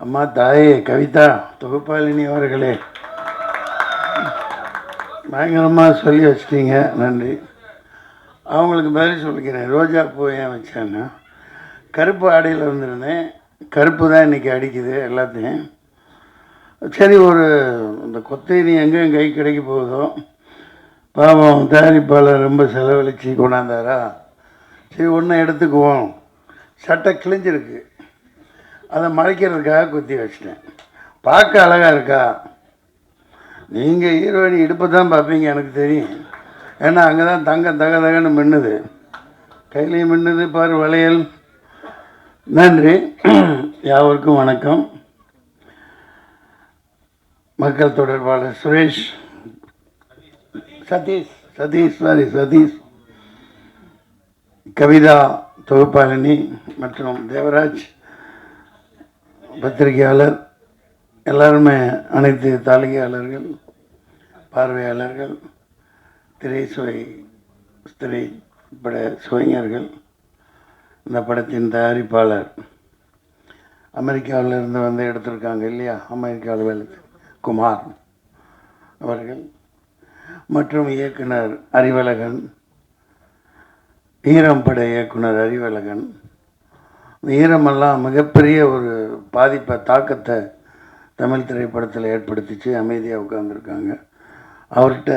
அம்மா தாயே கவிதா தொகுப்பாளினி அவர்களே, பயங்கரமாக சொல்லி வச்சிட்டீங்க, நன்றி. அவங்களுக்கு பதில் சொல்லிக்கிறேன். ரோஜா பூ ஏன் வச்சேன்னா, கருப்பு ஆடையில் வந்திருந்தேன். கருப்பு தான் இன்றைக்கி அடிக்குது எல்லாத்தையும். சரி, ஒரு இந்த கொத்தேரி எங்கே கை கிடைக்க போகுதோ, பாவம் தயாரிப்பாளர் ரொம்ப செலவழித்து கொண்டாந்தாரா, சரி ஒன்று எடுத்துக்குவோம். சட்டை கிழிஞ்சிருக்கு, அதை மறைக்கிறதுக்காக குத்தி வச்சிட்டேன். பார்க்க அழகாக இருக்கா? நீங்கள் ஹீரோயினி இடுப்பை தான் பார்ப்பீங்க, எனக்கு தெரியும். ஏன்னா அங்கே தான் தகன்னு மின்னுது, கையிலையும் மின்னுது பாரு வளையல். நன்றி. யாவருக்கும் வணக்கம். மக்கள் தொடர்பாளர் சுரேஷ், சதீஷ், கவிதா தொகுப்பாளினி மற்றும் தேவராஜ் பத்திரிகையாளர், எல்லாருமே, அனைத்து தாளிகையாளர்கள், பார்வையாளர்கள், திரை பட சுவைஞர்கள், இந்த படத்தின் தயாரிப்பாளர் அமெரிக்காவிலிருந்து வந்து எடுத்திருக்காங்க இல்லையா, அமெரிக்காவில் குமார் அவர்கள், மற்றும் இயக்குனர் அறிவழகன், ஈரம் பட இயக்குனர் அறிவழகன். ஈரமெல்லாம் மிகப்பெரிய ஒரு பாதிப்பை, தாக்கத்தை தமிழ் திரைப்படத்தில் ஏற்படுத்திச்சு. அமைதியாக உட்கார்ந்துருக்காங்க. அவர்கிட்ட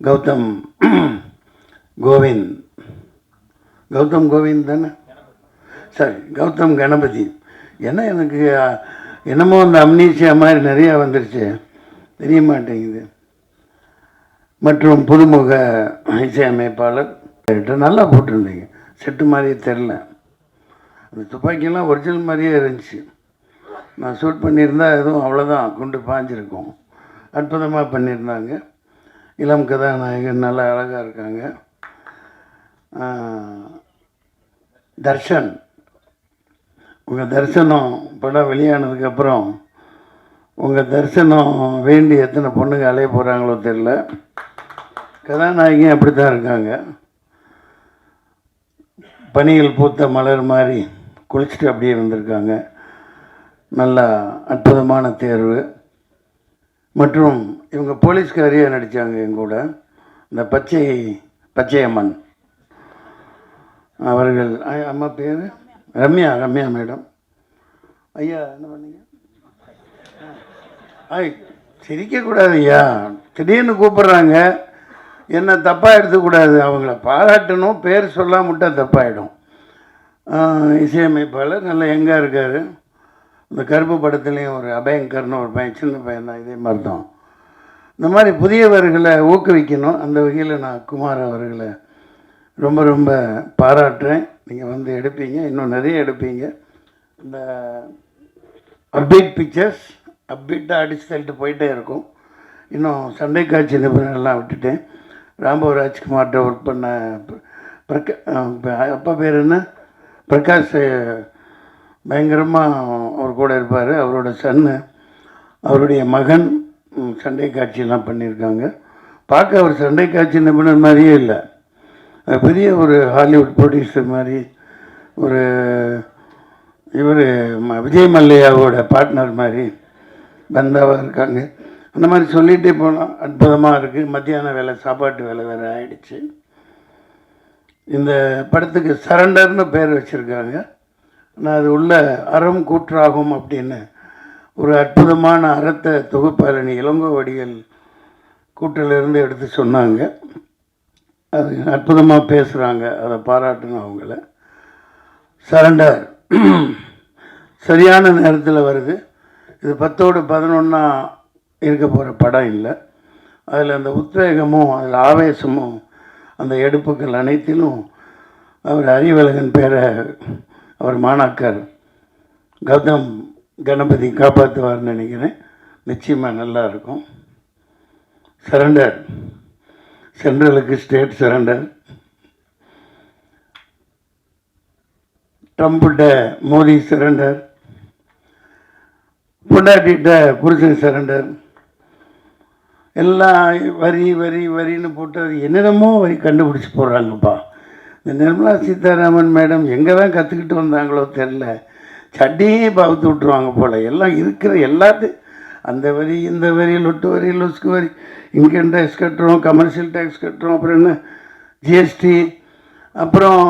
கௌதம் கோவிந்த் தானே, சரி, கௌதம் கணபதி. ஏன்னா எனக்கு என்னமோ அந்த அம்னீசியா மாதிரி நிறையா வந்துருச்சு, தெரிய மாட்டேங்குது. மற்றும் புதுமுக இசையமைப்பாளர் நல்லா போட்டிருந்தீங்க. செட்டு மாதிரியே தெரில, அந்த துப்பாக்கியெல்லாம் ஒரிஜினல் மாதிரியே இருந்துச்சு. நான் ஷூட் பண்ணியிருந்தால் எதுவும் அவ்வளோதான், குண்டு பாஞ்சிருக்கும். அற்புதமாக பண்ணியிருந்தாங்க. இளம் கதாநாயகன் நல்லா அழகாக இருக்காங்க. தர்ஷன், உங்கள் தரிசனம் படம் வெளியானதுக்கப்புறம் உங்கள் தரிசனம் வேண்டி எத்தனை பொண்ணுங்க அலைய போகிறாங்களோ தெரில. கதாநாயகி அப்படி தான் இருக்காங்க. பனியில் பூத்த மலர் மாதிரி குளிச்சுட்டு அப்படியே இருந்திருக்காங்க. நல்லா அற்புதமான தேர்வு. மற்றும் இவங்க போலீஸ்காரியாக நடித்தாங்க எங்கூட, இந்த பச்சையம்மன் அவர்கள். அம்மா பேர் ரம்யா மேடம். ஐயா என்ன பண்ணீங்க? சிரிக்கக்கூடாது ஐயா, திடீர்னு கூப்பிட்றாங்க, என்ன தப்பாக எடுத்துக்கூடாது. அவங்கள பாராட்டணும், பேர் சொல்லாம விட்டால் தப்பாயிடும். இசையமைப்பாளர் நல்லா எங்காக இருக்கார். இந்த கருப்பு படத்துலேயும் ஒரு அபயங்கர்னு ஒரு பையன், சின்ன பையன் தான், இதே மாதிரி தான். இந்த மாதிரி புதியவர்களை ஊக்குவிக்கணும். அந்த வகையில் நான் குமார் அவர்களை ரொம்ப ரொம்ப பாராட்டுறேன். நீங்கள் வந்து எடுப்பீங்க, இன்னும் நிறைய எடுப்பீங்க. இந்த அப்டேட் பிக்சர்ஸ் அப்டேட்டாக அடித்து தள்ளிட்டு போயிட்டே இருக்கும். இன்னும் சண்டை காட்சி நிபுணர்லாம் விட்டுட்டேன். ராம்போ ராஜ்குமார்கிட்ட ஒர்க் பண்ண அப்பா பேர் என்ன, பிரகாஷ், பயங்கரமாக அவர் கூட இருப்பார். அவரோட சன்னு, அவருடைய மகன் சண்டை காட்சியெல்லாம் பண்ணியிருக்காங்க. பார்க்க அவர் சண்டை காட்சி நிபுணர் மாதிரியே இல்லை, பெரிய ஒரு ஹாலிவுட் ப்ரொடியூசர் மாதிரி, ஒரு இவர் விஜய் மல்லையாவோட பார்ட்னர் மாதிரி பந்தாவாக இருக்காங்க. அந்த மாதிரி சொல்லிகிட்டே போனால் அற்புதமாக இருக்குது. மத்தியான வேலை, சாப்பாட்டு வேலை வேறு ஆகிடுச்சு. இந்த படத்துக்கு சரண்டர்னு பேர் வச்சுருக்காங்க. ஆனால் அது உள்ள அறம் கூற்றாகும் அப்படின்னு ஒரு அற்புதமான அறத்தை தொகுப்பாளனி இளங்கோவடிகள் கூட்டிலிருந்து எடுத்து சொன்னாங்க. அது அற்புதமாக பேசுகிறாங்க, அதை பாராட்டணும் அவங்கள. சரண்டர் சரியான நேரத்தில் வருது. இது 10ஓடு 11 இருக்க போகிற படம் இல்லை. அதில் அந்த உத்வேகமும் அதில் ஆவேசமும் அந்த எடுப்புகள் அனைத்திலும் அவர் அறிவழகன் பேரை அவர் மாணாக்கர் கௌதம் கணபதி காப்பாற்றுவார்னு நினைக்கிறேன். நிச்சயமாக நல்லா இருக்கும். சரண்டர், சென்ட்ரலுக்கு ஸ்டேட் சரண்டர், ட்ரம்ப்கிட்ட மோடி சரண்டர், பொண்டாட்டிகிட்ட புருஷன் சரண்டர். எல்லாம் வரின்னு போட்டு அது என்னென்னமோ வரி கண்டுபிடிச்சி போடுறாங்கப்பா. இந்த நிர்மலா சீதாராமன் மேடம் எங்கே தான் கற்றுக்கிட்டு வந்தாங்களோ தெரில, சட்டியே பகுத்து விட்ருவாங்க போல். எல்லாம் இருக்கிற எல்லாத்தையும் அந்த வரி இந்த வரி லொட்டு வரி லொஸ்க்கு வரி, இன்கம் டேக்ஸ் கட்டுறோம், கமர்ஷியல் டேக்ஸ் கட்டுறோம், அப்புறம் என்ன ஜிஎஸ்டி, அப்புறம்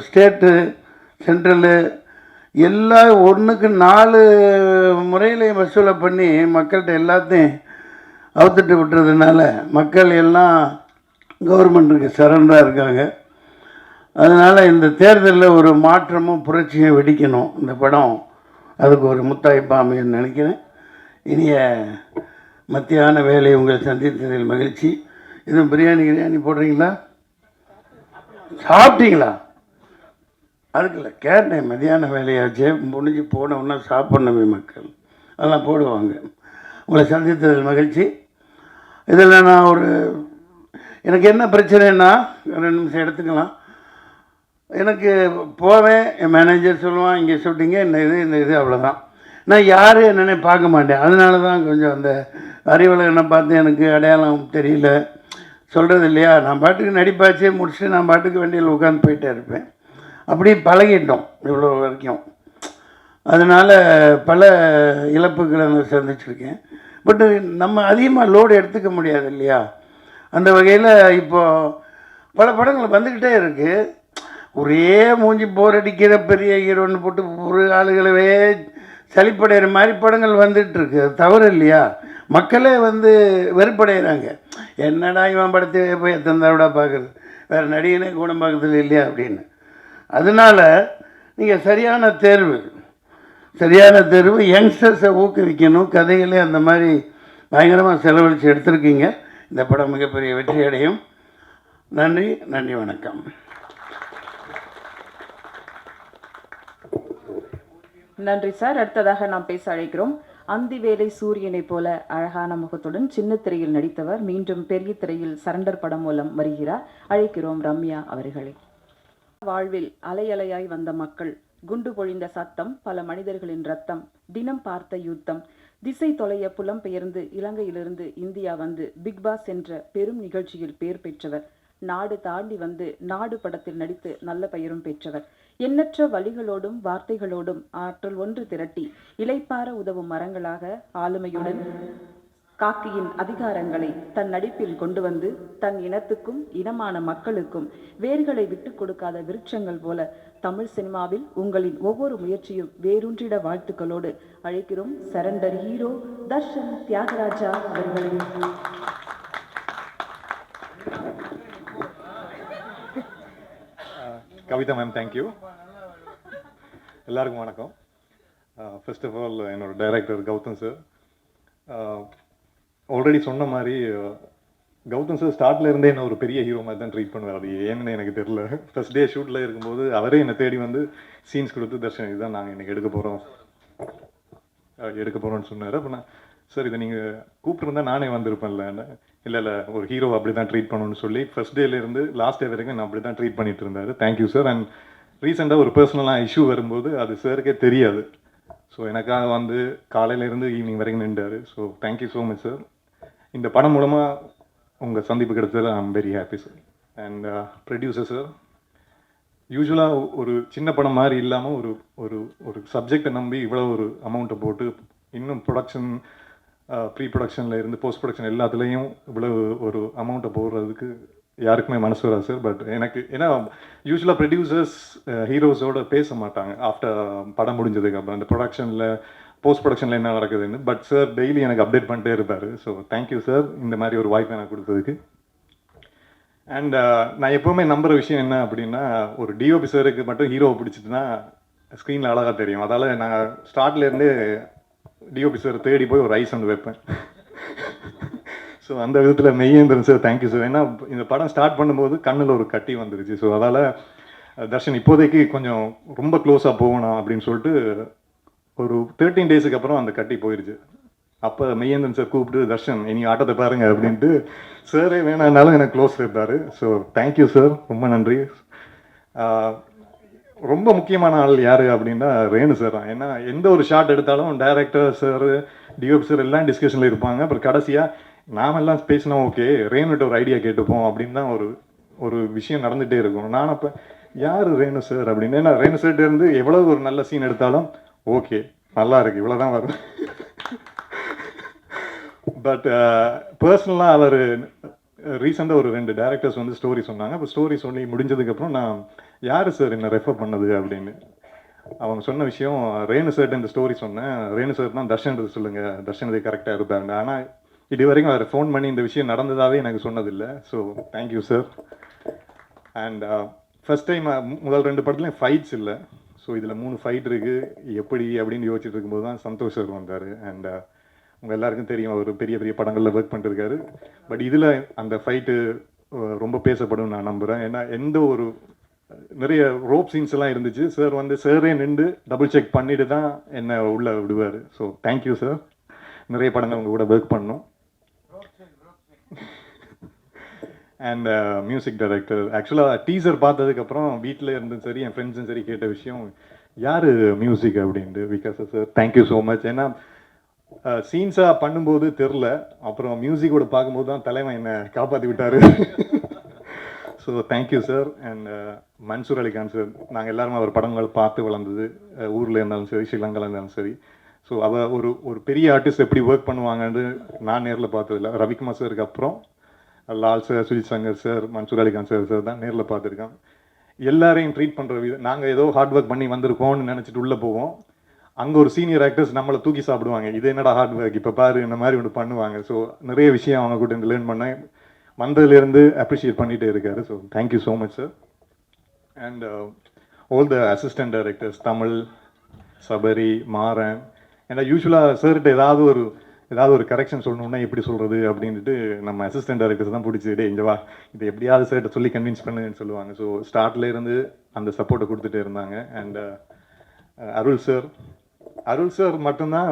ஸ்டேட்டு சென்ட்ரலு, எல்லாம் ஒன்றுக்கு 4 முறையிலையும் வசூலை பண்ணி மக்கள்கிட்ட எல்லாத்தையும் அவுத்துட்டு விட்டுறதுனால மக்கள் எல்லாம் கவர்மெண்ட்டுக்கு சரண்டாக இருக்காங்க. அதனால் இந்த தேர்தலில் ஒரு மாற்றமும் புரட்சியும் வெடிக்கணும் இந்த படம். அதுக்கு ஒரு முத்தாய்ப்பாக அமைன்னு நினைக்கிறேன். இனிய மத்தியான வேலை உங்களை சந்தித்ததில் மகிழ்ச்சி. எதுவும் பிரியாணி போடுறீங்களா? சாப்பிட்டீங்களா? அதுக்குல்ல கேட்டேன், மதியான வேலையாச்சே முடிஞ்சு போனவுன்னா சாப்பிட்ணுமே மக்கள், அதெல்லாம் போடுவாங்க. உங்களை சந்தித்ததில் மகிழ்ச்சி. இதில் நான் எனக்கு என்ன பிரச்சனைன்னா 2 நிமிஷம் எடுத்துக்கலாம். எனக்கு போவேன், என் மேனேஜர் சொல்லுவான் இங்கே ஷூட்டிங்க இந்த இது அவ்வளோதான். நான் யார் என்னென்ன பார்க்க மாட்டேன். அதனால தான் கொஞ்சம் அந்த அறிவலகனை பார்த்து எனக்கு அடையாளம் தெரியல, சொல்கிறது இல்லையா. நான் பாட்டுக்கு நடிப்பாச்சே முடிச்சுட்டு நான் பாட்டுக்கு வண்டியில் உட்காந்து போயிட்டே இருப்பேன். அப்படி பழகிட்டோம் இவ்வளோ வரைக்கும். அதனால் பல இழப்புகளை நான் சந்திச்சிருக்கேன். பட்டு நம்ம அதிகமாக லோடு எடுத்துக்க முடியாது இல்லையா. அந்த வகையில் இப்போது பல படங்கள் வந்துக்கிட்டே இருக்குது. ஒரே மூஞ்சி போர் அடிக்கிற பெரிய ஹீரோன்னு போட்டு ஒரு ஆளுகளவே சளிப்படைகிற மாதிரி படங்கள் வந்துட்டுருக்கு. அது தவறு இல்லையா. மக்களே வெறுப்படைகிறாங்க. என்னடா இவன் படத்தை போய் எத்தனை தடவை பார்க்குறது, வேறு நடிகனே குணம் பார்க்குறது இல்லையா அப்படின்னு. அதனால் நீங்கள் சரியான தேர்வு யங்ஸ்டர்ஸை ஊக்குவிக்கணும். கதைகளே அந்த மாதிரி பயங்கரமாக செலவழித்து எடுத்திருக்கீங்க. இந்த படம் மிகப்பெரிய வெற்றி அடையும். நன்றி, வணக்கம். நன்றி சார். அடுத்ததாக நாம் பேச அழைக்கிறோம். அந்திவேலை சூரியனை போல அழகான முகத்துடன் சின்ன திரையில் நடித்தவர் மீண்டும் பெரிய திரையில் சரண்டர் படம் மூலம் வருகிறார். அழைக்கிறோம் ரம்யா அவர்களை. வாழ்வில் அலையலையாய் வந்த மக்கள், குண்டு பொழிந்த சத்தம், பல மனிதர்களின் ரத்தம், தினம் பார்த்த யுத்தம், திசை தொலைய புலம்பெயர்ந்து இலங்கையிலிருந்து இந்தியா வந்து பிக் பாஸ் என்ற பெரும் நிகழ்ச்சியில் பெயர் பெற்றவர். நாடு தாண்டி வந்து நாடு படத்தில் நடித்து நல்ல பெயரும் பெற்றவர். எண்ணற்ற வழிகளோடும் வார்த்தைகளோடும் ஆற்றல் ஒன்று திரட்டி இளைப்பார உதவும் மரங்களாக ஆளுமையுடன் காக்கியின் அதிகாரங்களை தன் நடிப்பில் கொண்டு வந்து தன் இனத்துக்கும் இனமான மக்களுக்கும் வேர்களை விட்டு கொடுக்காத விருட்சங்கள் போல தமிழ் சினிமாவில் உங்களின் ஒவ்வொரு முயற்சியும் வேரூன்றிட வாழ்த்துக்களோடு அழைக்கிறோம் சரண்டர் ஹீரோ தர்ஷன் தியாகராஜா அவர்களை. Kavitha ma'am, thank you. எல்லாருக்கும் வணக்கம். ஃபர்ஸ்ட் ஆஃப் ஆல் என்னோட டைரக்டர் கௌதம் சார். ஆல்ரெடி சொன்ன மாதிரி கௌதம் சார் ஸ்டார்ட்ல இருந்தே என்ன ஒரு பெரிய ஹீரோ மாதிரி தான் ட்ரீட் பண்ணுவார். அது ஏன்னு எனக்கு தெரியல. ஃபர்ஸ்ட் டே ஷூட்டில் இருக்கும்போது அவரே என்னை தேடி வந்து சீன்ஸ் கொடுத்து, தர்ஷன் இதுதான் நாங்கள் இன்னைக்கு எடுக்க போகிறோம்னு சொன்னார். அப்போ நான் சார் இதை நீங்கள் கூப்பிட்டுருந்தா நானே வந்திருப்பேன்ல. இல்லை ஒரு ஹீரோ அப்படி தான் ட்ரீட் பண்ணணும்னு சொல்லி ஃபர்ஸ்ட் டேலேருந்து லாஸ்ட் டே வரைக்கும் நான் அப்படி தான் ட்ரீட் பண்ணிட்டு இருந்தார். Thank you sir. அண்ட் ரீசெண்டாக ஒரு பர்சனலாக இஷ்யூ வரும்போது அது சாருக்கே தெரியாது. ஸோ எனக்காக வந்து காலையிலேருந்து ஈவினிங் வரைக்கும் நின்றார். So thank you so much sir. இந்த படம் மூலமாக உங்கள் சந்திப்பு கிடைச்சதில் I am very happy sir. And producer sir, யூஸ்வலாக ஒரு சின்ன படம் மாதிரி இல்லாமல் ஒரு ஒரு ஒரு சப்ஜெக்டை நம்பி இவ்வளோ ஒரு அமௌண்ட்டை போட்டு இன்னும் ப்ரொடக்ஷன், ப்ரீ ப்ரொடக்ஷனில் இருந்து போஸ்ட் ப்ரொடக்ஷன் எல்லாத்துலேயும் இவ்வளோ ஒரு அமௌண்ட்டை போடுறதுக்கு யாருக்குமே மனசு வராது சார். பட் எனக்கு ஏன்னா யூஸ்வலாக ப்ரொடியூசர்ஸ் ஹீரோஸோட பேச மாட்டாங்க ஆஃப்டர் படம் முடிஞ்சதுக்கு அப்புறம் அந்த ப்ரொடக்ஷனில் போஸ்ட் ப்ரொடக்ஷனில் என்ன நடக்குதுன்னு. பட் சார் டெய்லி எனக்கு அப்டேட் பண்ணிட்டே இருப்பார். ஸோ தேங்க்யூ சார் இந்த மாதிரி ஒரு வாய்ப்பு எனக்கு கொடுத்ததுக்கு. அண்ட் நான் எப்போவுமே நம்புகிற விஷயம் என்ன அப்படின்னா, ஒரு டிஓபி சாருக்கு மட்டும் ஹீரோவை பிடிச்சிட்டுனா ஸ்க்ரீனில் அழகாக தெரியும். அதால் நான் ஸ்டார்ட்லேருந்தே டிஓபி சார் தேடி போய் ஒரு ரைஸ் ஒன்று வைப்பேன். ஸோ அந்த விதத்தில் மெய்யேந்திரன் சார் தேங்க்யூ சார். ஏன்னா இந்த படம் ஸ்டார்ட் பண்ணும்போது கண்ணில் ஒரு கட்டி வந்துருச்சு. ஸோ அதால் தர்ஷன் இப்போதைக்கு கொஞ்சம் ரொம்ப க்ளோஸாக போகணும் அப்படின்னு சொல்லிட்டு ஒரு 13 டேஸுக்கு அப்புறம் அந்த கட்டி போயிடுச்சு. அப்போ மெய்யேந்திரன் சார் கூப்பிட்டு தர்ஷன் இனி ஆட்டத்தை பாருங்க அப்படின்ட்டு சாரே வேணான்னாலும் எனக்கு க்ளோஸ் இருப்பார். ஸோ தேங்க்யூ சார், ரொம்ப நன்றி. ரொம்ப முக்கியமான ஆள் யார் அப்படின்னா ரேணு சார் தான். ஏன்னா எந்த ஒரு ஷாட் எடுத்தாலும் டைரக்டர் சார், டிஓபி சார் எல்லாம் டிஸ்கஷனில் இருப்பாங்க. அப்புறம் கடைசியாக நாமெல்லாம் பேசினா ஓகே ரேணுகிட்ட ஒரு ஐடியா கேட்டுப்போம் அப்படின்னு தான் ஒரு ஒரு விஷயம் நடந்துகிட்டே இருக்கும். நான் அப்போ யார் ரேணு சார் அப்படின்னு, ஏன்னா ரேணு சார்ட்ட இருந்து எவ்வளோ ஒரு நல்ல சீன் எடுத்தாலும் ஓகே நல்லா இருக்கு இவ்வளோ தான் வரும். பட் பர்சனலாக அவர் ரீசெண்டாக ஒரு 2 டேரக்டர்ஸ் வந்து ஸ்டோரி சொன்னாங்க. அப்போ ஸ்டோரி சொல்லி முடிஞ்சதுக்கப்புறம் நான் யார் சார் என்ன ரெஃபர் பண்ணது அப்படின்னு அவங்க சொன்ன விஷயம், ரேணு சார்ட்ட இந்த ஸ்டோரி சொன்னேன். ரேணு சார் தான் தர்ஷன் சொல்லுங்கள், தர்ஷன் இது கரெக்டாக இருப்பாங்க. ஆனால் இது வரைக்கும் அவர் ஃபோன் பண்ணி இந்த விஷயம் நடந்ததாகவே எனக்கு சொன்னதில்லை. So thank you sir. And first time முதல் 2 படத்துலையும் ஃபைட்ஸ் இல்லை. ஸோ இதில் 3 ஃபைட் இருக்குது எப்படி அப்படின்னு யோசிச்சுட்டு இருக்கும்போது தான் சந்தோஷ் சார் வந்தார். அண்ட் உங்கள் எல்லாருக்கும் தெரியும் அவர் பெரிய பெரிய படங்களில் ஒர்க் பண்ணிருக்காரு. பட் இதில் அந்த ஃபைட்டு ரொம்ப பேசப்படும் நான் நம்புகிறேன். ஏன்னா எந்த ஒரு நிறைய ரோப் சீன்ஸ் எல்லாம் இருந்துச்சு. சார் வந்து சாரே நின்று டபுள் செக் பண்ணிட்டு தான் என்னை உள்ளே விடுவார். So thank you sir. நிறைய படங்கள் உங்கள் கூட ஒர்க் பண்ணோம். அண்ட் மியூசிக் டைரக்டர் ஆக்சுவலாக டீசர் பார்த்ததுக்கப்புறம் வீட்டில் இருந்தும் சரி என் ஃப்ரெண்ட்ஸும் சரி கேட்ட விஷயம் யார் மியூசிக் அப்படின்ட்டு. Vikas sir thank you so much. ஏன்னா சீன்ஸாக பண்ணும்போது தெரில, அப்புறம் மியூசிக்கோட பார்க்கும்போது தான் தலைவன் என்னை காப்பாற்றி விட்டார். So thank you sir. And Mansoor Alikhan sir, நாங்கள் எல்லாருமே அவர் படங்கள் பார்த்து வளர்ந்தது, ஊரில் இருந்தாலும் சரி ஸ்ரீலங்காவில் இருந்தாலும் சரி. ஸோ அவள் ஒரு பெரிய ஆர்டிஸ்ட் எப்படி ஒர்க் பண்ணுவாங்கன்னு நான் நேரில் பார்த்ததில்ல. ரவிக்குமார் சாருக்கு அப்புறம் Lal sir, Sujith Shankar sir, Mansoor Alikhan sir தான் நேரில் பார்த்துருக்கேன். எல்லாரையும் ட்ரீட் பண்ணுற விதம், நாங்கள் ஏதோ ஹார்ட் ஒர்க் பண்ணி வந்திருக்கோம்னு நினச்சிட்டு உள்ளே போவோம். அங்கே ஒரு சீனியர் ஆக்டர்ஸ் நம்மளை தூக்கி சாப்பிடுவாங்க. இது என்னடா ஹார்ட் ஒர்க் இப்போ பாரு இந்த மாதிரி ஒன்று பண்ணுவாங்க. ஸோ நிறைய விஷயம் அவங்க கூட இருந்து லேர்ன் பண்ணேன். வந்ததுலேருந்து அப்ரிஷியேட் பண்ணிகிட்டே இருக்காரு. So thank you so much sir. And all the assistant directors, Tamil, Sabari, Maran. ஏன்னா யூஸ்வலாக சார்கிட்ட ஏதாவது ஒரு கரெக்ஷன் சொல்லணும்னா எப்படி சொல்கிறது அப்படின்ட்டு நம்ம அசிஸ்டன்ட் டைரக்டர்ஸ் தான் பிடிச்சி டே இங்கே வா இது எப்படியாவது சார்கிட்ட சொல்லி கன்வின்ஸ் பண்ணுன்னு சொல்லுவாங்க. ஸோ ஸ்டார்ட்லேருந்து அந்த சப்போர்ட்டை கொடுத்துட்டே இருந்தாங்க. அண்ட் அருள் சார் மட்டும்தான்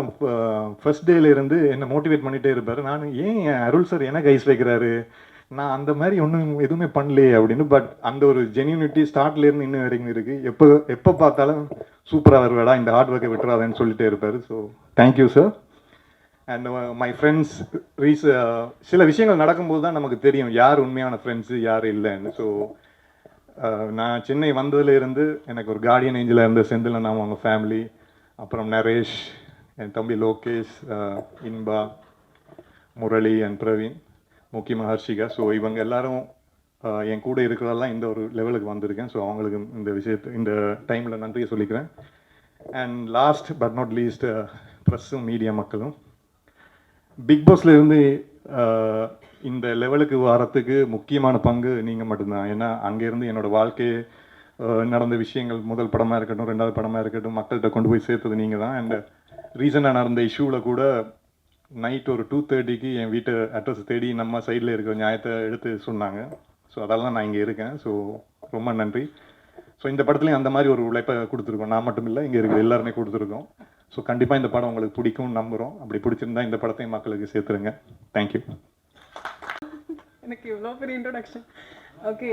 ஃபர்ஸ்ட் டேலேருந்து என்னை மோட்டிவேட் பண்ணிகிட்டே இருப்பார். நான் ஏன் அருள் சார் எனக்கு ஐஸ் வைக்கிறாரு, நான் அந்த மாதிரி ஒன்றும் எதுவுமே பண்ணலையே அப்படின்னு. பட் அந்த ஒரு ஜென்யூனிட்டி ஸ்டார்ட்லேருந்து இன்னும் வரைக்கும் இருக்குது. எப்போ பார்த்தாலும் சூப்பராக வருவாடா, இந்த ஹார்ட் ஒர்க்கை விட்டுறாதுன்னு சொல்லிட்டே இருப்பார். So thank you sir. And my friends, சில விஷயங்கள் நடக்கும்போது தான் நமக்கு தெரியும் யார் உண்மையான ஃப்ரெண்ட்ஸு யார் இல்லைன்னு. ஸோ நான் சென்னை வந்ததுலேருந்து எனக்கு ஒரு கார்டியன் ஏஞ்சலாக இருந்த செந்தில் நாம அவங்க ஃபேமிலி, அப்புறம் நரேஷ், என் தம்பி லோகேஷ், இன்பா, முரளி அண்ட் பிரவீன், முக்கியமாக ஹர்ஷிகா. ஸோ இவங்க எல்லாரும் என் கூட இருக்கிறதெல்லாம் இந்த ஒரு லெவலுக்கு வந்திருக்கேன். ஸோ அவங்களுக்கு இந்த டைமில் நன்றியை சொல்லிக்கிறேன். And last but not least ப்ரெஸ்ஸும் மீடியா மக்களும். பிக் பாஸ்ல இருந்து இந்த லெவலுக்கு வரத்துக்கு முக்கியமான பங்கு நீங்கள் மட்டும்தான். ஏன்னா அங்கேருந்து என்னோடய வாழ்க்கை நடந்த விஷயங்கள், முதல் படமாக இருக்கட்டும் 2வது படமாக இருக்கட்டும், மக்கள்கிட்ட கொண்டு போய் சேர்த்தது நீங்கள் தான். அண்ட் ரீசனாக நடந்த இஷ்யூவில் கூட நைட் ஒரு 2:30க்கு என் வீட்டு அட்ரஸ் தேடி நம்ம சைடில் இருக்கிற நியாயத்தை எடுத்து சொன்னாங்க. ஸோ அதெல்லாம் நான் இங்கே இருக்கேன். ஸோ ரொம்ப நன்றி. ஸோ இந்த படத்துலையும் அந்த மாதிரி ஒரு உழைப்பை கொடுத்துருக்கோம். நான் மட்டும் இல்லை, இங்கே இருக்கிற எல்லாருமே கொடுத்துருக்கோம். ஸோ கண்டிப்பாக இந்த படம் உங்களுக்கு பிடிக்கும்னு நம்புகிறோம். அப்படி பிடிச்சிருந்தா இந்த படத்தையும் மக்களுக்கு சேர்த்துருங்க. தேங்க்யூ. எனக்கு இவ்வளோ பெரிய இன்ட்ரோடக்ஷன். ஓகே,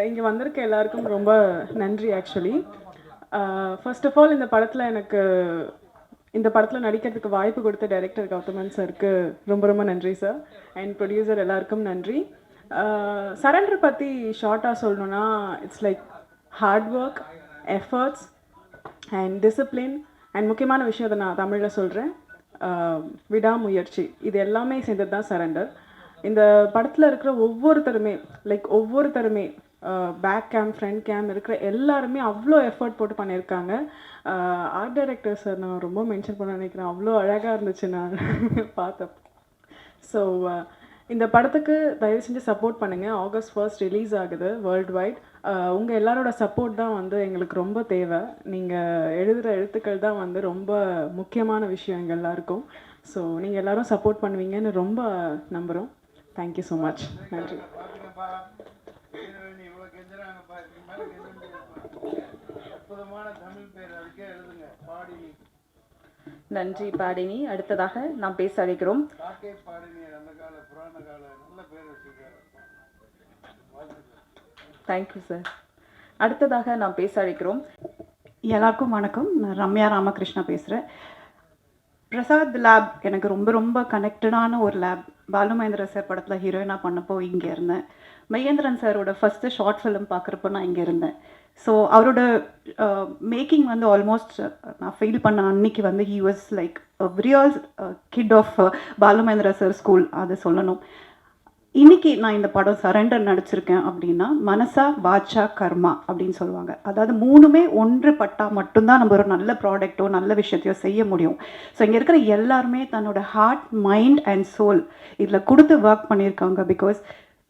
இங்கே வந்திருக்க எல்லாருக்கும் ரொம்ப நன்றி. ஆக்சுவலி ஃபர்ஸ்ட் ஆஃப் ஆல் இந்த படத்தில் நடிக்கிறதுக்கு வாய்ப்பு கொடுத்த டைரக்டர் கௌதமன் சாருக்கு ரொம்ப ரொம்ப நன்றி சார். அண்ட் ப்ரொடியூசர் எல்லாருக்கும் நன்றி. சரண்டர் பற்றி ஷார்ட்டாக சொல்லணுன்னா, it's like hard work, efforts and discipline. And முக்கியமான விஷயம் அதை நான் தமிழில் சொல்கிறேன், விடாமுயற்சி. இது எல்லாமே சேர்ந்தது தான் சரண்டர். இந்த படத்தில் இருக்கிற ஒவ்வொருத்தருமே பேக் கேம், ஃப்ரண்ட் கேம் இருக்கிற எல்லாருமே அவ்வளோ எஃபர்ட் போட்டு பண்ணியிருக்காங்க. ஆர்ட் டைரக்டர் சார் நான் ரொம்ப மென்ஷன் பண்ண நினைக்கிறேன், அவ்வளோ அழகாக இருந்துச்சு நான் பார்த்தேன். ஸோ இந்த படத்துக்கு தயவு செஞ்சு சப்போர்ட் பண்ணுங்கள். August 1 ரிலீஸ் ஆகுது வேர்ல்டு வைட். உங்கள் எல்லாரோட சப்போர்ட் தான் வந்து எங்களுக்கு ரொம்ப தேவை. நீங்கள் எழுதுகிற எழுத்துக்கள் தான் வந்து ரொம்ப முக்கியமான விஷயம் எங்கள் எல்லாருக்கும். ஸோ நீங்கள் எல்லோரும் சப்போர்ட் பண்ணுவீங்கன்னு ரொம்ப நம்புகிறோம். Thank you so much. நன்றி. நன்றி பாடினி. அடுத்ததாக நாம் பேச அழைக்கிறோம். Thank you sir. அடுத்ததாக நாம் பேச அழைக்கிறோம். எல்லாருக்கும் வணக்கம். நான் ரம்யா ராமகிருஷ்ணா பேசுகிறேன். பிரசாத் லேப் எனக்கு ரொம்ப ரொம்ப கனெக்டடான ஒரு லேப். பாலு மகேந்திர சார் படத்தில் ஹீரோயினாக பண்ணப்போ இங்கே இருந்தேன். மகேந்திரன் சாரோட ஃபஸ்ட்டு ஷார்ட் ஃபிலிம் பார்க்குறப்போ நான் இங்கே இருந்தேன். ஸோ அவரோட மேக்கிங் வந்து ஆல்மோஸ்ட் நான் ஃபீல் பண்ண அன்னைக்கு வந்து he was like real kid of Balu Mahendra sir school, அது சொல்லணும். இன்னைக்கு நான் இந்த படம் சரண்டர் நடிச்சிருக்கேன் அப்படின்னா மனசா வாச்சா கர்மா அப்படின்னு சொல்லுவாங்க. அதாவது மூணுமே ஒன்றுபட்டா மட்டும்தான் நம்ம ஒரு நல்ல ப்ராடக்ட்டோ நல்ல விஷயத்தையோ செய்ய முடியும். ஸோ இங்கே இருக்கிற எல்லாருமே தன்னோட ஹார்ட், மைண்ட் அண்ட் சோல் இதில் கொடுத்து ஒர்க் பண்ணியிருக்காங்க. Because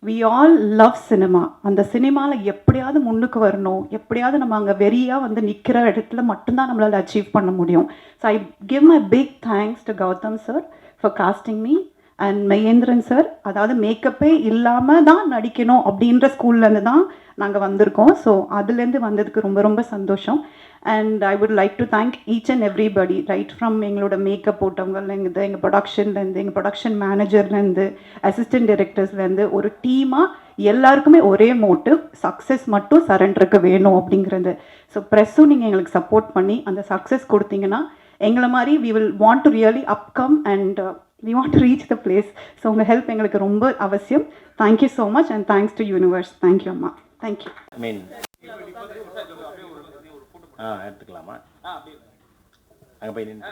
we all love cinema. அந்த சினிமாவில் எப்படியாவது முன்னுக்கு வரணும், எப்படியாவது நம்ம அங்கே வெறியாக வந்து நிற்கிற இடத்துல மட்டும்தான் நம்மளால் அச்சீவ் பண்ண முடியும். So I give my big thanks to Gautham sir for casting me and Mahendran sir. அதாவது மேக்கப்பே இல்லாமல் தான் நடிக்கணும் அப்படின்ற ஸ்கூல்லேருந்து தான் நாங்கள் வந்திருக்கோம். ஸோ அதுலேருந்து வந்ததுக்கு ரொம்ப ரொம்ப சந்தோஷம். And I would like to thank each and everybody, right from எங்களோட மேக்கப் போட்டவங்கலேருந்து, எங்கள் ப்ரொடக்ஷன்லேருந்து, எங்கள் ப்ரொடக்ஷன் மேனேஜர்லேருந்து, அசிஸ்டன்ட் டைரக்டர்ஸ்லேருந்து, ஒரு டீமாக எல்லாருக்குமே ஒரே மோட்டிவ், சக்ஸஸ் மட்டும் சரண்டருக்கு வேணும் அப்படிங்கிறது. ஸோ ப்ரெஸ்ஸும் நீங்கள் எங்களுக்கு சப்போர்ட் பண்ணி அந்த சக்ஸஸ் கொடுத்தீங்கன்னா எங்களை மாதிரி we will want to really upcome and we want to reach the place. So உங்கள் ஹெல்ப் எங்களுக்கு ரொம்ப அவசியம். Thank you so much and thanks to universe. Thank you அம்மா. தேங்க்யூ. மீன் எடுத்துக்கலாமா? அங்கே போய் நின்று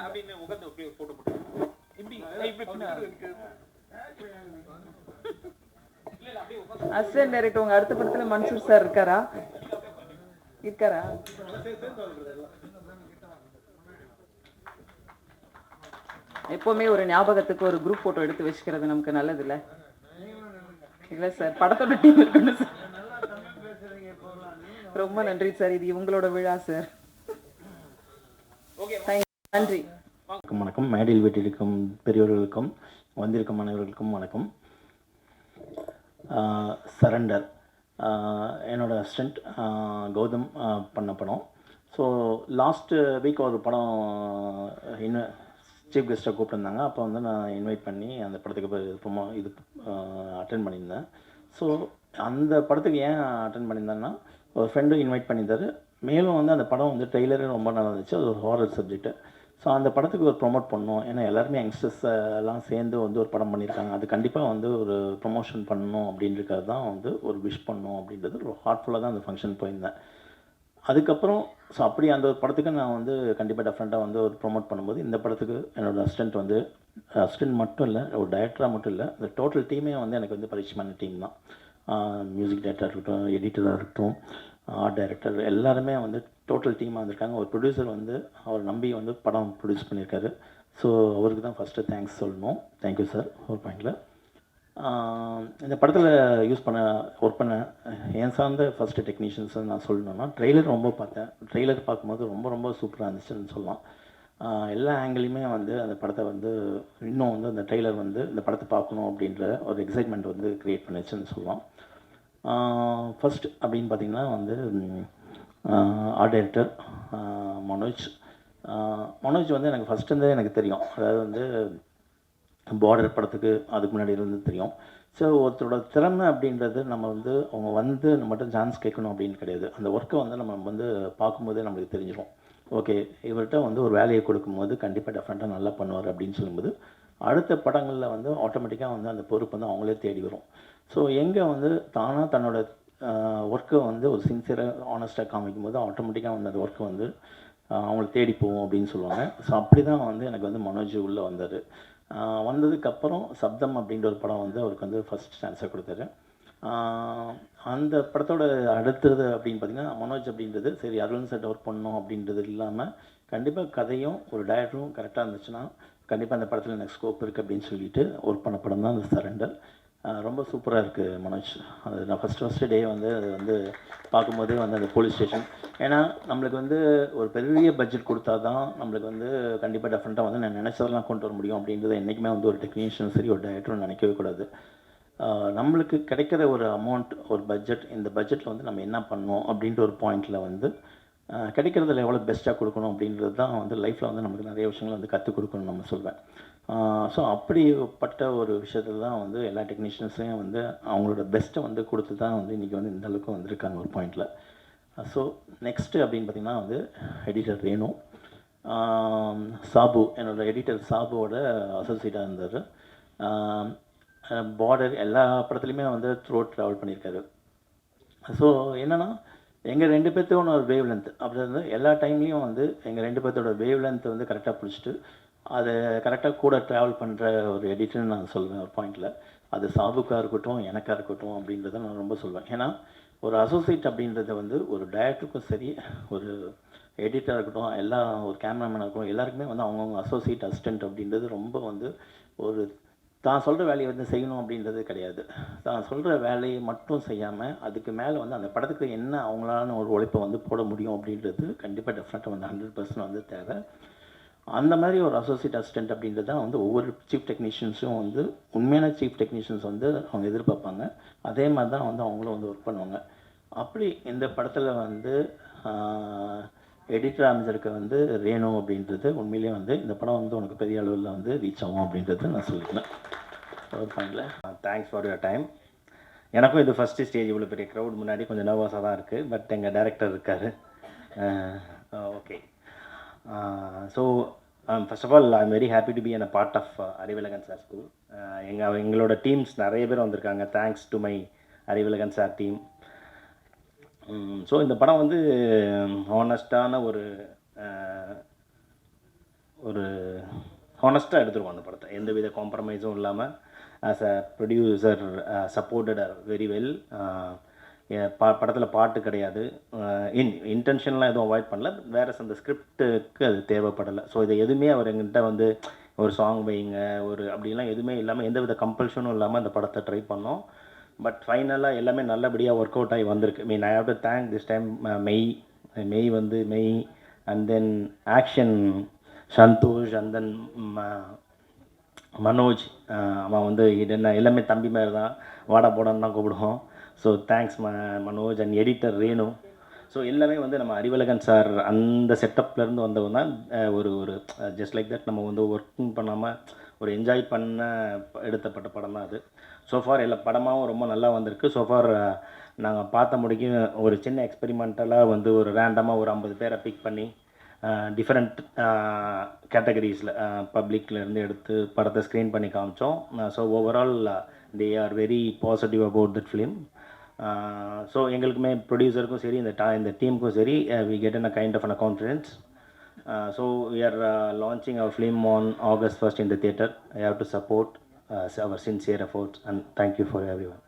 அசிஸ்டன்ட் டைரக்டர் உங்க அடுத்த படத்துல மன்சூர் சார் இருக்காரா? எப்பவுமே ஒரு ஞாபகத்துக்கு ஒரு குரூப் போட்டோ எடுத்து வச்சுக்கிறது நமக்கு நல்லது இல்லை? இல்லை சார், படத்தோட டீம் இருக்கணும் சார். ரொம்ப நன்றி சார், இது உங்களோட விழா சார். நன்றி. வணக்கம். மேடையில் வீட்டிற்கும் பெரியவர்களுக்கும் வந்திருக்கும் அனைவர்களுக்கும் வணக்கம். சரண்டர் என்னோட அசிஸ்டண்ட் கௌதம் பண்ண படம். ஸோ லாஸ்ட் வீக் ஒரு படம் இன்னும் சீஃப் கெஸ்ட்டாக கூப்பிட்டுருந்தாங்க. அப்போ வந்து நான் இன்வைட் பண்ணி அந்த படத்துக்கு அட்டன் பண்ணியிருந்தேன். ஸோ அந்த படத்துக்கு ஏன் அட்டன் பண்ணியிருந்தேன்னா, ஒரு ஃப்ரெண்டும் இன்வைட் பண்ணியிருந்தார். மேலும் வந்து அந்த படம் வந்து ட்ரெய்லரே ரொம்ப நல்லா இருந்துச்சு. அது ஒரு ஹாரர் சப்ஜெக்ட்டு. ஸோ அந்த படத்துக்கு ஒரு ப்ரொமோட் பண்ணணும். ஏன்னா எல்லாருமே யங்ஸ்டர்ஸ் எல்லாம் சேர்ந்து வந்து ஒரு படம் பண்ணியிருக்காங்க. அது கண்டிப்பாக வந்து ஒரு ப்ரொமோஷன் பண்ணணும் அப்படின்றதுக்காக தான் வந்து ஒரு விஷ் பண்ணணும் அப்படின்றது ஒரு ஹார்ட்ஃபுல்லாக தான் அந்த ஃபங்க்ஷன் போயிருந்தேன். அதுக்கப்புறம் ஸோ அப்படி அந்த ஒரு படத்துக்கு நான் வந்து கண்டிப்பாக டெஃபரெண்ட்டாக வந்து ஒரு ப்ரொமோட் பண்ணும்போது இந்த படத்துக்கு என்னோடய அசிஸ்டண்ட் மட்டும் இல்லை, ஒரு டைரக்டராக மட்டும் இல்லை, இந்த டோட்டல் டீமே வந்து எனக்கு வந்து பரிச்சயமான டீம் தான். மியூசிக் டைரக்டராக இருக்கட்டும், எடிட்டராக இருக்கட்டும், ஆர்ட் டைரக்டர், எல்லாருமே வந்து டோட்டல் டீமாக வந்திருக்காங்க. ஒரு ப்ரொடியூசர் வந்து அவர் நம்பி வந்து படம் ப்ரொடியூஸ் பண்ணியிருக்காரு. ஸோ அவருக்கு தான் ஃபஸ்ட்டு தேங்க்ஸ் சொல்லணும். Thank you sir. ஒரு பாயிண்டில் இந்த படத்தில் ஒர்க் பண்ண என் சார்ந்த ஃபஸ்ட்டு டெக்னீஷியன்ஸை நான் சொல்லணுன்னா, ட்ரெய்லர் ரொம்ப பார்த்தேன். ட்ரெய்லர் பார்க்கும்போது ரொம்ப ரொம்ப சூப்பராக இருந்துச்சுன்னு சொல்லலாம். எல்லா ஆங்கிலையுமே வந்து அந்த படத்தை வந்து இன்னும் வந்து அந்த ட்ரெய்லர் வந்து இந்த படத்தை பார்க்கணும் அப்படின்ற ஒரு எக்ஸைட்மெண்ட் வந்து க்ரியேட் பண்ணிச்சுன்னு சொல்லலாம். ஃபஸ்ட் அப்படின்னு பார்த்திங்கன்னா வந்து ஆர்ட் டைரக்டர் மனோஜ் வந்து எனக்கு ஃபஸ்ட்டு எனக்கு தெரியும். அதாவது வந்து பார்டர் படத்துக்கு அதுக்கு முன்னாடி இருந்து தெரியும். ஸோ ஒருத்தரோட திறமை அப்படின்றது நம்ம வந்து அவங்க வந்து நம்மகிட்ட சான்ஸ் கேட்கணும் அப்படின்னு கிடையாது. அந்த ஒர்க்கை வந்து நம்ம வந்து பார்க்கும்போதே நம்மளுக்கு தெரிஞ்சிடும். ஓகே, இவர்கிட்ட வந்து ஒரு வேலையை கொடுக்கும்போது கண்டிப்பாக டெஃபரெண்ட்டாக நல்லா பண்ணுவார் அப்படின்னு சொல்லும்போது அடுத்த படங்களில் வந்து ஆட்டோமேட்டிக்காக வந்து அந்த பொறுப்பு வந்து அவங்களே தேடி வரும். ஸோ எங்கே வந்து தானாக தன்னோட ஒர்க்கை வந்து ஒரு சின்சியராக ஆனஸ்ட்டாக காமிக்கும் போது ஆட்டோமேட்டிக்காக வந்து அந்த ஒர்க்கை வந்து அவங்கள தேடி போவோம் அப்படின்னு சொல்லுவாங்க. ஸோ அப்படி தான் வந்து எனக்கு வந்து மனோஜ் உள்ளே வந்தார். வந்ததுக்கப்புறம் சப்தம் அப்படின்ற ஒரு படம் வந்து அவருக்கு வந்து ஃபஸ்ட் சான்ஸாக கொடுத்தாரு. அந்த படத்தோட அடுத்தது அப்படின்னு பார்த்திங்கன்னா மனோஜ் அப்படின்றது சரி அருள் செட் ஒர்க் பண்ணணும் அப்படின்றது இல்லாமல் கண்டிப்பாக கதையும் ஒரு டைரக்டரும் கரெக்டாக இருந்துச்சுன்னா கண்டிப்பாக அந்த படத்தில் எனக்கு ஸ்கோப் இருக்குது அப்படின்னு சொல்லிட்டு ஒர்க் பண்ண படம் தான் அந்த சரண்டர். ரொம்ப சூப்பராக இருக்குது மனோஜ். அது நான் ஃபஸ்ட்டு டே வந்து அது வந்து பார்க்கும்போதே வந்து அந்த போலீஸ் ஸ்டேஷன், ஏன்னா நம்மளுக்கு வந்து ஒரு பெரிய பட்ஜெட் கொடுத்தா தான் நம்மளுக்கு வந்து கண்டிப்பாக டெஃபரெண்ட்டாக வந்து நான் நினச்சதெல்லாம் கொண்டு வர முடியும் அப்படின்றத என்றைக்குமே வந்து ஒரு டெக்னீஷியனும் சரி ஒரு டைரக்டரும் நினைக்கவே கூடாது. நம்மளுக்கு கிடைக்கிற ஒரு அமௌண்ட், ஒரு பட்ஜெட், இந்த பட்ஜெட்டில் வந்து நம்ம என்ன பண்ணணும் அப்படின்ற ஒரு பாயிண்டில் வந்து கிடைக்கிறதுல எவ்வளோ பெஸ்ட்டாக கொடுக்கணும் அப்படின்றது தான் வந்து லைஃப்பில் வந்து நமக்கு நிறைய விஷயங்கள் வந்து கற்றுக் கொடுக்கணும்னு நம்ம சொல்வேன். ஸோ அப்படிப்பட்ட ஒரு விஷயத்தில் தான் வந்து எல்லா டெக்னீஷியன்ஸையும் வந்து அவங்களோட பெஸ்ட்டை வந்து கொடுத்து தான் வந்து இன்றைக்கி வந்து இந்த அளவுக்கு வந்திருக்காங்க ஒரு பாயிண்டில். ஸோ நெக்ஸ்ட்டு அப்படின்னு பார்த்திங்கன்னா வந்து எடிட்டர் ரேணு. சாபு, என்னோடய எடிட்டர் சாபுவோட அசோசியேட்டாக இருந்தார். பார்டர் எல்லா படத்துலையுமே வந்து த்ரூ ட்ராவல் பண்ணியிருக்காரு. ஸோ என்னென்னா எங்கள் 2 பேர்த்தோட ஒரு வேவ் லென்த் அப்படி இருந்து எல்லா டைம்லேயும் வந்து எங்கள் 2 பேர்த்தோட வேவ் லென்த்தை வந்து கரெக்டாக பிடிச்சிட்டு அதை கரெக்டாக கூட ட்ராவல் பண்ணுற ஒரு எடிட்டர்னு நான் சொல்லுவேன் ஒரு பாயிண்டில். அது சாபுக்காக இருக்கட்டும், எனக்காக இருக்கட்டும் அப்படின்றத நான் ரொம்ப சொல்லுவேன். ஏன்னா ஒரு அசோசியேட் அப்படின்றது வந்து ஒரு டைரக்டருக்கும் சரி, ஒரு எடிட்டராக இருக்கட்டும், எல்லா ஒரு கேமராமேனாக இருக்கட்டும், எல்லாருக்குமே வந்து அவங்கவுங்க அசோசியேட் அசிஸ்டண்ட் அப்படின்றது ரொம்ப வந்து ஒரு தான் சொல்கிற வேலையை வந்து செய்யணும் அப்படின்றது கிடையாது. தான் சொல்கிற வேலையை மட்டும் செய்யாமல் அதுக்கு மேலே வந்து அந்த படத்துக்கு என்ன அவங்களான ஒரு உழைப்பை வந்து போட முடியும் அப்படின்றது கண்டிப்பாக டெஃபினட்டாக வந்து 100% வந்து தேவை. அந்த மாதிரி ஒரு அசோசியேட் அசிஸ்டண்ட் அப்படின்றது தான் வந்து ஒவ்வொரு சீஃப் டெக்னீஷியன்ஸும் வந்து உண்மையான சீஃப் டெக்னீஷியன்ஸ் வந்து அவங்க எதிர்பார்ப்பாங்க. அதே மாதிரி தான் வந்து அவங்களும் வந்து ஒர்க் பண்ணுவாங்க. அப்படி இந்த படத்தில் வந்து எடிட்டர் அமைஞ்சிருக்க வந்து ரேணு அப்படின்றது உண்மையிலேயே வந்து இந்த படம் வந்து உனக்கு பெரிய அளவில் வந்து ரீச் ஆகும் அப்படின்றது நான் சொல்லிக்கிறேன் ஒரு பாயிண்டில். Thanks for your time. எனக்கும் இது ஃபஸ்ட்டு ஸ்டேஜ், இவ்வளோ பெரிய க்ரௌட் முன்னாடி கொஞ்சம் நர்வஸாக தான் இருக்குது. பட் எங்கள் டைரக்டர் இருக்கார். Okay. So first of all I am very happy to be an a part of Arivazhagan sir school. எங்களோட டீம்ஸ் நிறைய பேர் வந்திருக்காங்க. Thanks to my Arivazhagan sir team. So இந்த படம் வந்து ஹானஸ்டான ஒரு ஹானஸ்ட்டாக எடுத்துருவோம் அந்த படத்தை, எந்தவித காம்ப்ரமைஸும் இல்லாமல். As a producer supported very well. படத்தில் பாட்டு கிடையாது, இன்டென்ஷன்லாம் எதுவும் அவாய்ட் பண்ணல. வேறு அந்த ஸ்கிரிப்டுக்கு அது தேவைப்படலை. ஸோ இது எதுவுமே அவர் எங்கிட்ட வந்து ஒரு சாங் வைங்க ஒரு அப்படிலாம் எதுவுமே இல்லாமல், எந்தவித கம்பல்ஷனும் இல்லாமல் அந்த படத்தை ட்ரை பண்ணோம். பட் ஃபைனலாக எல்லாமே நல்லபடியாக ஒர்க் அவுட் ஆகி வந்திருக்கு. Mean I have to thank this time மெய் and then action Santhosh and then Manoj. அவன் வந்து என்ன எல்லாமே தம்பி மாதிரி தான், வாடா போடான்னு தான் கூப்பிடுவோம். So thanks Manoj and editor Renu. So எல்லாமே வந்து நம்ம அறிவழகன் சார் அந்த செட்டப்லேருந்து வந்தவங்க தான். ஒரு ஜஸ்ட் லைக் தட் நம்ம வந்து ஒர்க்கிங் பண்ணாமல் ஒரு என்ஜாய் பண்ண எடுத்தப்பட்ட படம் தான் அது. ஸோஃபார் எல்லா படமாகவும் ரொம்ப நல்லா வந்திருக்கு. ஸோஃபார் நாங்கள் பார்த்த முடிக்கும் ஒரு சின்ன எக்ஸ்பெரிமெண்டலாக வந்து ஒரு ரேண்டமாக ஒரு 50 பேரை பிக் பண்ணி டிஃப்ரெண்ட் கேட்டகரிஸில் பப்ளிக்லேருந்து எடுத்து படத்தை ஸ்க்ரீன் பண்ணி காமிச்சோம். So overall they are very positive about that film. So எங்களுக்குமே ப்ரொடியூசருக்கும் சரி, இந்த டீமுக்கும் சரி, we get in a kind of an confidence. So we are launching our film on August 1st in the theatre. I have to support our sincere efforts, and thank you for everyone.